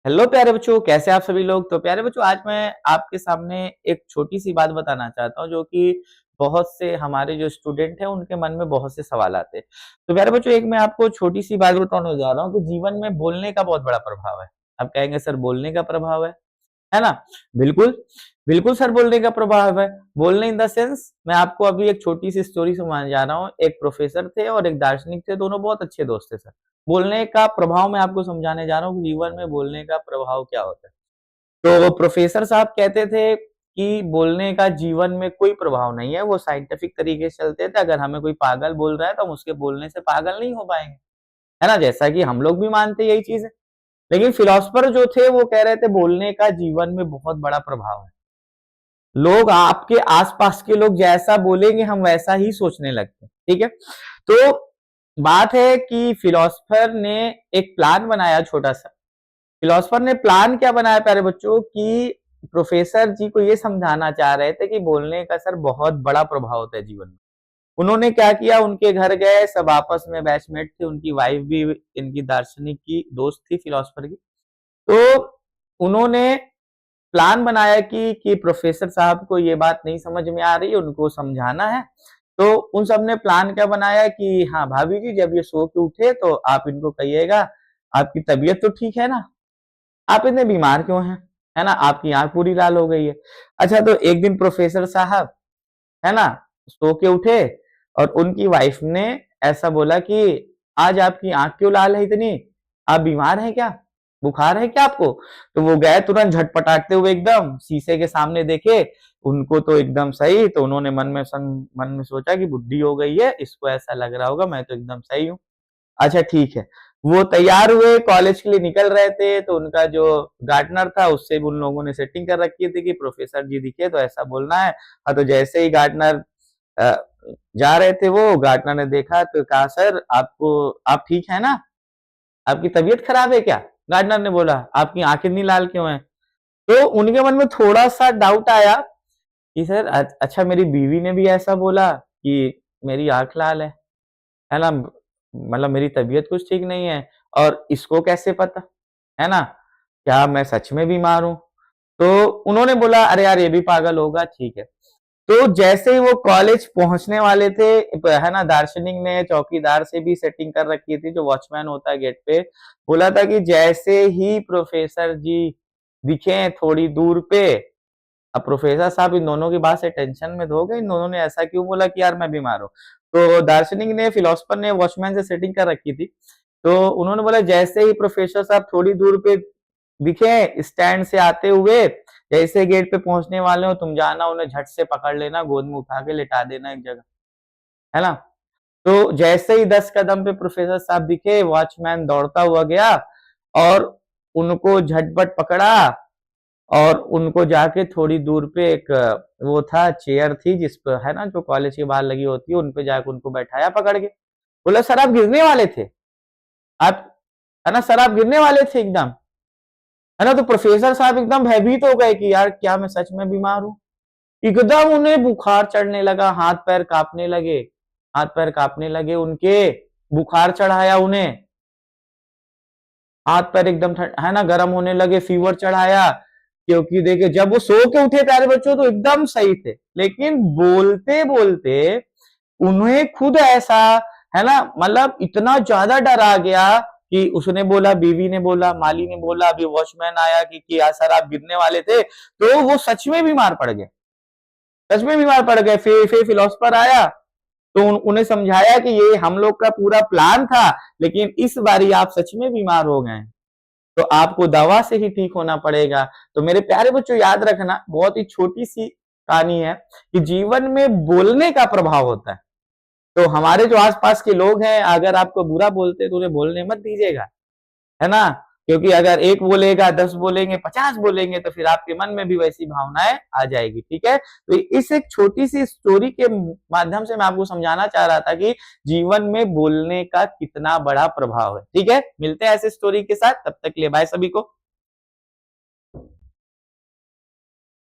Hello प्यारे बच्चों, कैसे आप सभी लोग। तो प्यारे बच्चों, आज मैं आपके सामने एक छोटी सी बात बताना चाहता हूँ जो कि बहुत से हमारे जो स्टूडेंट हैं उनके मन में बहुत से सवाल आते हैं। तो प्यारे बच्चों, एक मैं आपको छोटी सी बात बताने जा रहा हूँ कि जीवन में बोलने का बहुत बड़ा प्रभाव है। आप कहेंगे सर बोलने का प्रभाव है ना? बिल्कुल, बिल्कुल सर, बोलने का प्रभाव है। बोलने इन द सेंस, मैं आपको अभी एक छोटी सी स्टोरी सुनाने जा रहा हूँ। एक प्रोफेसर थे और एक दार्शनिक थे, दोनों बहुत अच्छे दोस्त थे सर। बोलने का प्रभाव मैं आपको समझाने जा रहा हूँ कि जीवन में बोलने का प्रभाव क्या होता है। तो वो प्रोफेसर साहब कहते थे कि बोलने का जीवन में कोई प्रभाव नहीं है, वो साइंटिफिक तरीके से चलते थे। अगर हमें कोई पागल बोल रहा है तो हम उसके बोलने से पागल नहीं हो पाएँगे, है ना? जैसा कि हम लोग भी मानते हैं यही चीज़ है। लेकिन फिलॉसफर जो थे वो कह रहे थे बोलने का जीवन में बहुत बड़ा प्रभाव है। लोग, आपके आस-पास के लोग जैसा बोलेंगे हम वैसा ही सोचने लगते हैं, ठीक है? तो बात है कि फिलॉसफर ने एक प्लान बनाया छोटा-सा। फिलॉसफर ने प्लान क्या बनाया प्यारे बच्चों कि प्रोफेसर जी को ये समझाना चाह रहे थे कि बोलने का सर बहुत बड़ा प्रभाव होता है जीवन में। उन्होंने क्या किया, उनके घर गए, सब आपस में बैचमेट थे, उनकी वाइफ भी इनकी दार्शनिक की दोस्त थी फिलॉसफर की। तो उन्होंने प्लान बनाया कि प्रोफेसर साहब को ये बात नहीं समझ में आ रही है, उनको समझाना है। तो उन सब ने प्लान क्या बनाया कि हाँ भाभी जी, जब ये सो के उठे तो आप इनको कहिएगा आपकी तबीयत तो ठीक है ना? आप इतने बीमार क्यों हैं? है ना? आपकी आँख पूरी लाल हो गई है। अच्छा, तो एक दिन प्रोफेसर साहब, है ना, सो के उठे और उनकी वाइफ ने ऐसा बोला कि आज आपकी आँख क्यों लाल है इतनी? आप बीमार हैं क्या? बुखार है क्या आपको? तो वो गए तुरंत झटपटाते हुए एकदम शीशे के सामने देखे, उनको तो एकदम सही। तो उन्होंने मन में सोचा कि बुड्ढी हो गई है, इसको ऐसा लग रहा होगा मैं तो एकदम सही हूँ। अच्छा ठीक है। वो तैयार हुए, कॉलेज के लिए निकल रहे थे, तो उनका जो गार्डनर था उससे भी उन लोगों ने सेटिंग कर रखी थी कि प्रोफेसर जी दिखे तो ऐसा बोलना है। हाँ, तो जैसे ही गार्डनर अ, जा रहे थे, वो गार्डनर ने देखा तो कहा सर आपको, आप ठीक है ना? आपकी तबीयत खराब है क्या? गार्डनर ने बोला, आपकी आँखें इतनी लाल क्यों हैं? तो उनके मन में थोड़ा-सा डाउट आया कि सर अच्छा, मेरी बीवी ने भी ऐसा बोला कि मेरी आँख लाल है ना? मतलब मेरी तबीयत कुछ ठीक नहीं है और इसको कैसे पता? है ना? क्या मैं सच में बीमार हूँ? तो उन्होंने बोला अरे यार, ये भी पागल होगा, ठीक है। तो जैसे ही वो कॉलेज पहुँचने वाले थे, है ना, दार्शनिक ने चौकीदार से भी सेटिंग कर रखी थी, जो वॉचमैन होता है गेट पे, बोला था कि जैसे ही प्रोफेसर जी दिखे थोड़ी दूर पे, अब प्रोफेसर साहब इन दोनों की बात से टेंशन में हो गए, इन दोनों ने ऐसा क्यों बोला कि यार मैं बीमार हूँ। तो दार्शनिक ने, फिलोसोफर ने वॉचमैन से सेटिंग कर रखी थी। तो उन्होंने बोला जैसे ही प्रोफेसर साहब थोड़ी दूर पे दिखे स्टैंड से आते हुए, जैसे गेट पे पहुंचने वाले हो तुम जाना, उन्हें झट से पकड़ लेना, गोद में उठा के लेटा देना एक जगह, है ना? तो जैसे ही 10 कदम पे प्रोफेसर साहब दिखे, वॉचमैन दौड़ता हुआ गया और उनको झटपट पकड़ा और उनको जाके थोड़ी दूर पे एक वो था, चेयर थी जिस पे, है ना, जो कॉलेज के बाहर लगी होती है, उन पे जाके उनको बैठाया पकड़ के। बोला सर आप गिरने वाले थे, आप, है ना सर, आप गिरने वाले थे एकदम, है ना? तो प्रोफेसर साहब एकदम भयभीत हो गए कि यार क्या मैं सच में बीमार हूँ? एकदम उन्हें बुखार चढ़ने लगा, हाथ पैर कांपने लगे, हाथ पैर कांपने लगे उनके, बुखार चढ़ाया उन्हें, हाथ पैर एकदम है ना गर्म होने लगे, फीवर चढ़ाया। क्योंकि देखिए जब वो सो के उठे प्यारे बच्चों तो एकदम सही थे, लेकिन बोलते बोलते उन्हें खुद ऐसा, है ना, मतलब इतना ज्यादा डर आ गया कि उसने बोला, बीवी ने बोला, माली ने बोला, अभी वॉचमैन आया कि यार सर आप गिरने वाले थे, तो वो सच में बीमार पड़ गए, सच में बीमार पड़ गए। फिर फिलोसफर आया तो उन्हें समझाया कि ये हम लोग का पूरा प्लान था, लेकिन इस बारी आप सच में बीमार हो गए, तो आपको दवा से ही ठीक होना पड़ेगा। तो मेरे प्यारे बच्चों याद रखना, बहुत ही छोटी सी कहानी है कि जीवन में बोलने का प्रभाव होता है। तो हमारे जो आसपास के लोग हैं, अगर आपको बुरा बोलते हैं तो उन्हें बोलने मत दीजिएगा, है ना? क्योंकि अगर एक बोलेगा, 10 बोलेंगे, 50 बोलेंगे तो फिर आपके मन में भी वैसी भावनाएं आ जाएगी, ठीक है? तो इस एक छोटी सी स्टोरी के माध्यम से मैं आपको समझाना चाह रहा था कि जीवन में बोलने का कितना बड़ा प्रभाव है, ठीक है? मिलते हैं ऐसे स्टोरी के साथ, तब तक के लिए बाय सभी को।